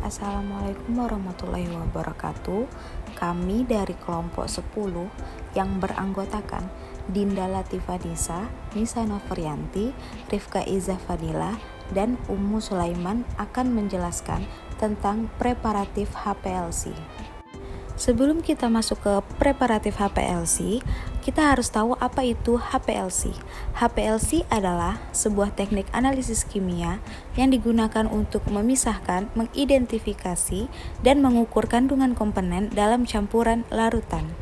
Assalamualaikum warahmatullahi wabarakatuh. Kami dari kelompok 10 yang beranggotakan Dinda Latifah Nisa, Nisa Novrianti, Rifka Izzah Fadila, dan Ummu Sulaiman akan menjelaskan tentang preparatif HPLC. Sebelum kita masuk ke preparatif HPLC, kita harus tahu apa itu HPLC. HPLC adalah sebuah teknik analisis kimia yang digunakan untuk memisahkan, mengidentifikasi, dan mengukur kandungan komponen dalam campuran larutan.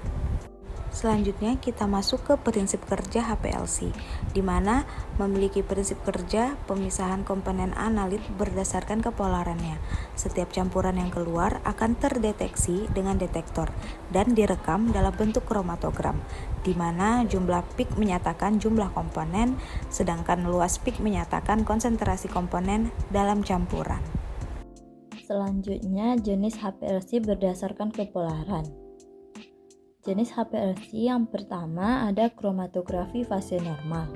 Selanjutnya kita masuk ke prinsip kerja HPLC, di mana memiliki prinsip kerja pemisahan komponen analit berdasarkan kepolarannya. Setiap campuran yang keluar akan terdeteksi dengan detektor dan direkam dalam bentuk kromatogram, di mana jumlah pik menyatakan jumlah komponen, sedangkan luas pik menyatakan konsentrasi komponen dalam campuran. Selanjutnya, jenis HPLC berdasarkan kepolaran. Jenis HPLC yang pertama ada kromatografi fase normal.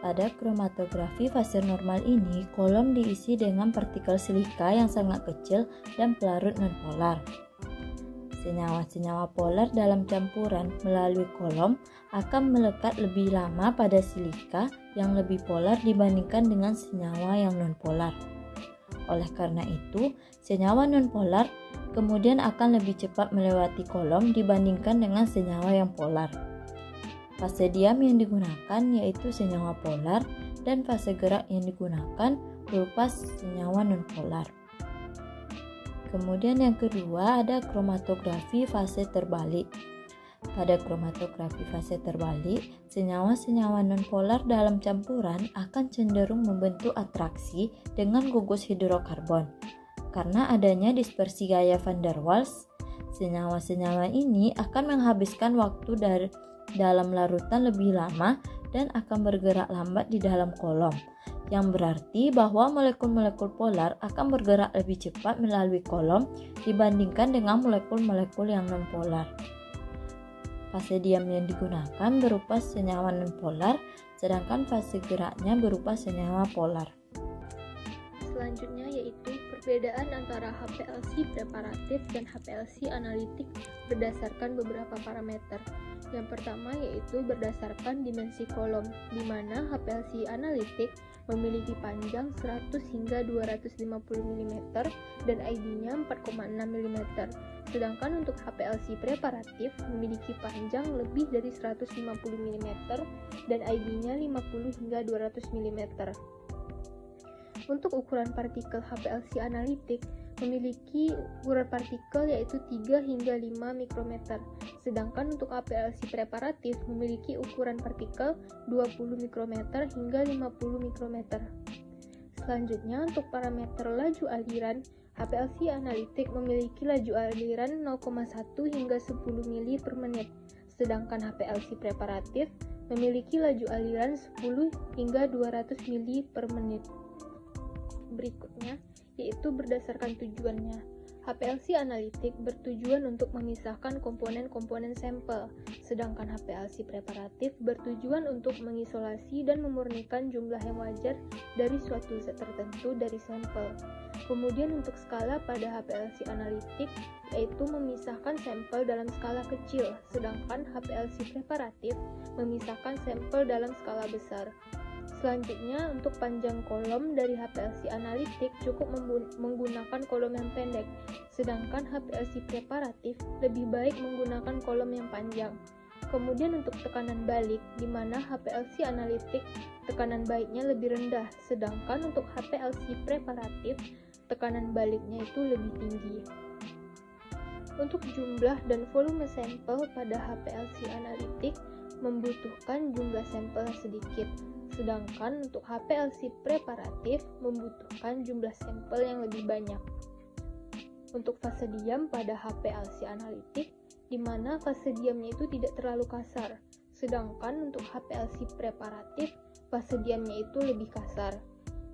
Pada kromatografi fase normal ini, kolom diisi dengan partikel silika yang sangat kecil dan pelarut nonpolar. Senyawa-senyawa polar dalam campuran melalui kolom akan melekat lebih lama pada silika yang lebih polar dibandingkan dengan senyawa yang nonpolar. Oleh karena itu, senyawa nonpolar kemudian akan lebih cepat melewati kolom dibandingkan dengan senyawa yang polar. Fase diam yang digunakan yaitu senyawa polar dan fase gerak yang digunakan berupa senyawa nonpolar. Kemudian yang kedua ada kromatografi fase terbalik. Pada kromatografi fase terbalik, senyawa-senyawa nonpolar dalam campuran akan cenderung membentuk atraksi dengan gugus hidrokarbon. Karena adanya dispersi gaya van der Waals, senyawa-senyawa ini akan menghabiskan waktu dalam larutan lebih lama dan akan bergerak lambat di dalam kolom, yang berarti bahwa molekul-molekul polar akan bergerak lebih cepat melalui kolom dibandingkan dengan molekul-molekul yang nonpolar. Fase diam yang digunakan berupa senyawa nonpolar, sedangkan fase geraknya berupa senyawa polar. Selanjutnya yaitu perbedaan antara HPLC preparatif dan HPLC analitik berdasarkan beberapa parameter. Yang pertama yaitu berdasarkan dimensi kolom, di mana HPLC analitik memiliki panjang 100 hingga 250 mm dan ID-nya 4,6 mm. Sedangkan untuk HPLC preparatif memiliki panjang lebih dari 150 mm dan ID-nya 50 hingga 200 mm. Untuk ukuran partikel HPLC analitik memiliki ukuran partikel yaitu 3 hingga 5 mikrometer, sedangkan untuk HPLC preparatif memiliki ukuran partikel 20 mikrometer hingga 50 mikrometer. Selanjutnya untuk parameter laju aliran, HPLC analitik memiliki laju aliran 0,1 hingga 10 mili per menit, sedangkan HPLC preparatif memiliki laju aliran 10 hingga 200 mili per menit. Berikutnya yaitu berdasarkan tujuannya. HPLC analitik bertujuan untuk memisahkan komponen-komponen sampel, sedangkan HPLC preparatif bertujuan untuk mengisolasi dan memurnikan jumlah yang wajar dari suatu zat tertentu dari sampel. Kemudian untuk skala pada HPLC analitik yaitu memisahkan sampel dalam skala kecil, sedangkan HPLC preparatif memisahkan sampel dalam skala besar. Selanjutnya, untuk panjang kolom dari HPLC analitik cukup menggunakan kolom yang pendek, sedangkan HPLC preparatif lebih baik menggunakan kolom yang panjang. Kemudian untuk tekanan balik, di mana HPLC analitik tekanan baliknya lebih rendah, sedangkan untuk HPLC preparatif tekanan baliknya itu lebih tinggi. Untuk jumlah dan volume sampel pada HPLC analitik membutuhkan jumlah sampel yang sedikit, sedangkan untuk HPLC preparatif membutuhkan jumlah sampel yang lebih banyak. Untuk fase diam pada HPLC analitik, di mana fase diamnya itu tidak terlalu kasar, sedangkan untuk HPLC preparatif, fase diamnya itu lebih kasar.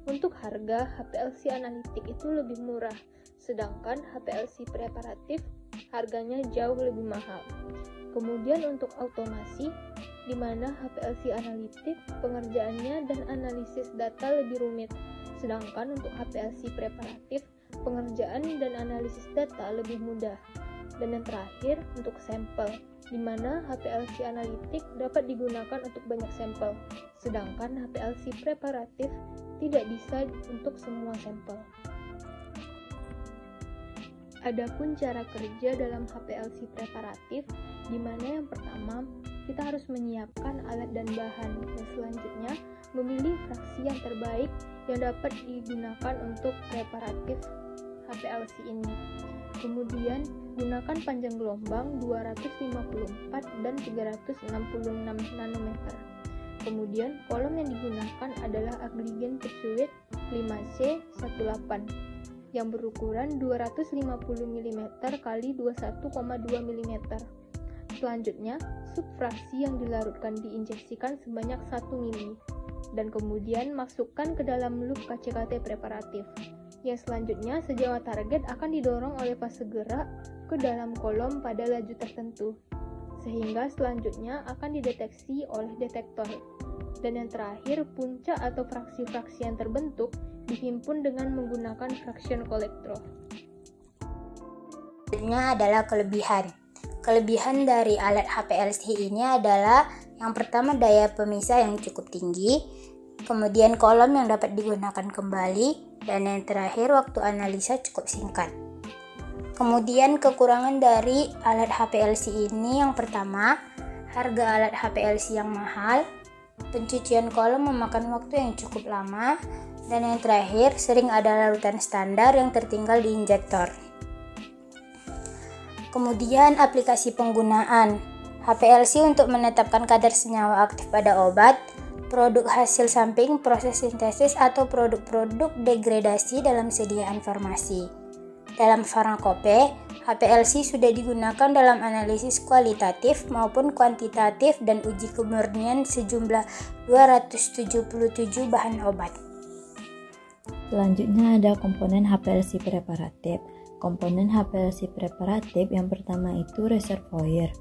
Untuk harga, HPLC analitik itu lebih murah, sedangkan HPLC preparatif harganya jauh lebih mahal. Kemudian untuk automasi, di mana HPLC analitik pengerjaannya dan analisis data lebih rumit, sedangkan untuk HPLC preparatif pengerjaan dan analisis data lebih mudah. Dan yang terakhir, untuk sampel, di mana HPLC analitik dapat digunakan untuk banyak sampel, sedangkan HPLC preparatif tidak bisa untuk semua sampel. Adapun cara kerja dalam HPLC preparatif, di mana yang pertama, kita harus menyiapkan alat dan bahan, dan selanjutnya memilih fraksi yang terbaik yang dapat digunakan untuk preparatif HPLC ini. Kemudian, gunakan panjang gelombang 254 dan 366 nanometer. Kemudian, kolom yang digunakan adalah Agligen Pursuit 5C18 yang berukuran 250 mm x 21,2 mm. Selanjutnya, subfraksi yang dilarutkan diinjeksikan sebanyak 1 mili dan kemudian masukkan ke dalam loop KCKT preparatif. Yang selanjutnya, senyawa target akan didorong oleh fase gerak ke dalam kolom pada laju tertentu, sehingga selanjutnya akan dideteksi oleh detektor. Dan yang terakhir, puncak atau fraksi-fraksi yang terbentuk dihimpun dengan menggunakan fraction collector. Selanjutnya adalah kelebihan. Kelebihan dari alat HPLC ini adalah yang pertama daya pemisah yang cukup tinggi, kemudian kolom yang dapat digunakan kembali, dan yang terakhir waktu analisa cukup singkat. Kemudian kekurangan dari alat HPLC ini yang pertama, harga alat HPLC yang mahal, pencucian kolom memakan waktu yang cukup lama, dan yang terakhir sering ada larutan standar yang tertinggal di injektor. Kemudian aplikasi penggunaan HPLC untuk menetapkan kadar senyawa aktif pada obat, produk hasil samping proses sintesis atau produk-produk degradasi dalam sediaan farmasi. Dalam farmakope, HPLC sudah digunakan dalam analisis kualitatif maupun kuantitatif dan uji kemurnian sejumlah 277 bahan obat. Selanjutnya ada komponen HPLC preparatif. Komponen HPLC preparatif yang pertama itu reservoir.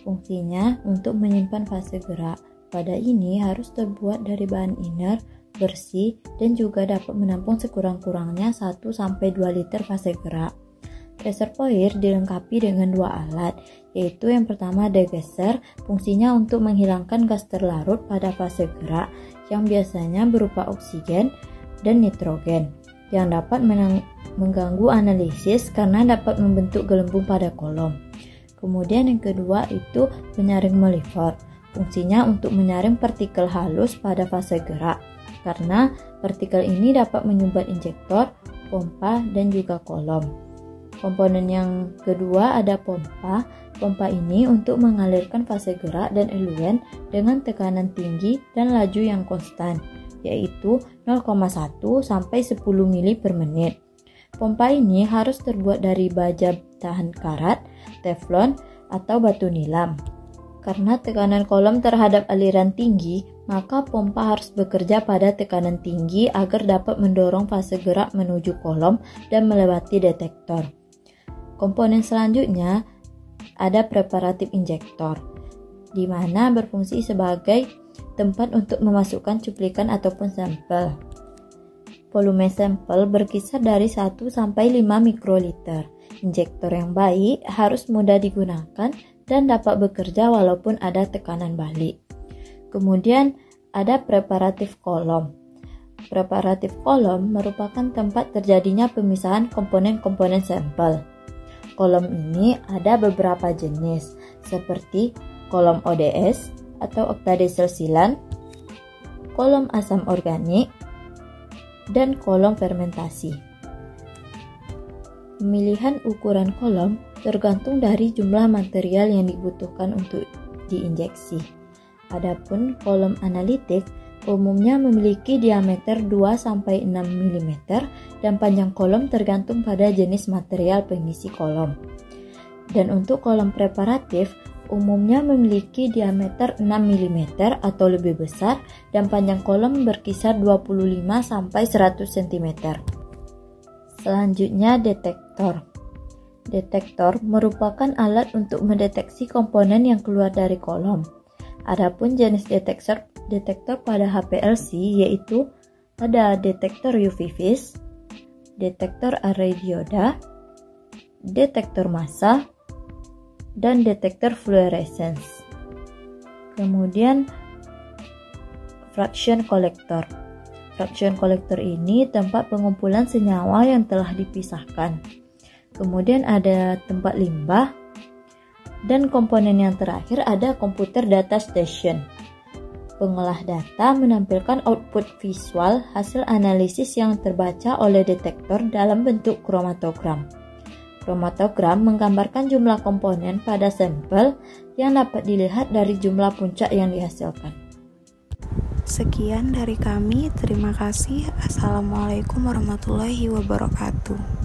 Fungsinya untuk menyimpan fase gerak. Pada ini harus terbuat dari bahan inert, bersih, dan juga dapat menampung sekurang-kurangnya 1-2 liter fase gerak. Reservoir dilengkapi dengan 2 alat, yaitu yang pertama degasser, fungsinya untuk menghilangkan gas terlarut pada fase gerak yang biasanya berupa oksigen dan nitrogen, yang dapat mengganggu analisis karena dapat membentuk gelembung pada kolom. Kemudian yang kedua itu penyaring melifor, fungsinya untuk menyaring partikel halus pada fase gerak, karena partikel ini dapat menyumbat injektor, pompa, dan juga kolom. Komponen yang kedua ada pompa. Pompa ini untuk mengalirkan fase gerak dan eluen dengan tekanan tinggi dan laju yang konstan, yaitu 0,1 sampai 10 mili per menit. Pompa ini harus terbuat dari baja tahan karat, teflon, atau batu nilam. Karena tekanan kolom terhadap aliran tinggi, maka pompa harus bekerja pada tekanan tinggi agar dapat mendorong fase gerak menuju kolom dan melewati detektor. Komponen selanjutnya ada preparatif injektor, di mana berfungsi sebagai tempat untuk memasukkan cuplikan ataupun sampel. Volume sampel berkisar dari 1-5 mikroliter. Injektor yang baik harus mudah digunakan dan dapat bekerja walaupun ada tekanan balik. Kemudian ada preparatif kolom. Preparatif kolom merupakan tempat terjadinya pemisahan komponen-komponen sampel. Kolom ini ada beberapa jenis, seperti kolom ODS atau oktadesilsilan, kolom asam organik, dan kolom fermentasi. Pemilihan ukuran kolom tergantung dari jumlah material yang dibutuhkan untuk diinjeksi. Adapun kolom analitik umumnya memiliki diameter 2-6 mm dan panjang kolom tergantung pada jenis material pengisi kolom. Dan untuk kolom preparatif umumnya memiliki diameter 6 mm atau lebih besar dan panjang kolom berkisar 25-100 cm. Selanjutnya detektor. Detektor merupakan alat untuk mendeteksi komponen yang keluar dari kolom. Adapun jenis detektor pada HPLC yaitu ada detektor UV vis, detektor array dioda, detektor massa, dan detektor fluorescence. Kemudian fraction collector. Fraction collector ini tempat pengumpulan senyawa yang telah dipisahkan. Kemudian ada tempat limbah, dan komponen yang terakhir ada komputer data station. Pengolah data menampilkan output visual hasil analisis yang terbaca oleh detektor dalam bentuk kromatogram. Kromatogram menggambarkan jumlah komponen pada sampel yang dapat dilihat dari jumlah puncak yang dihasilkan. Sekian dari kami, terima kasih. Assalamualaikum warahmatullahi wabarakatuh.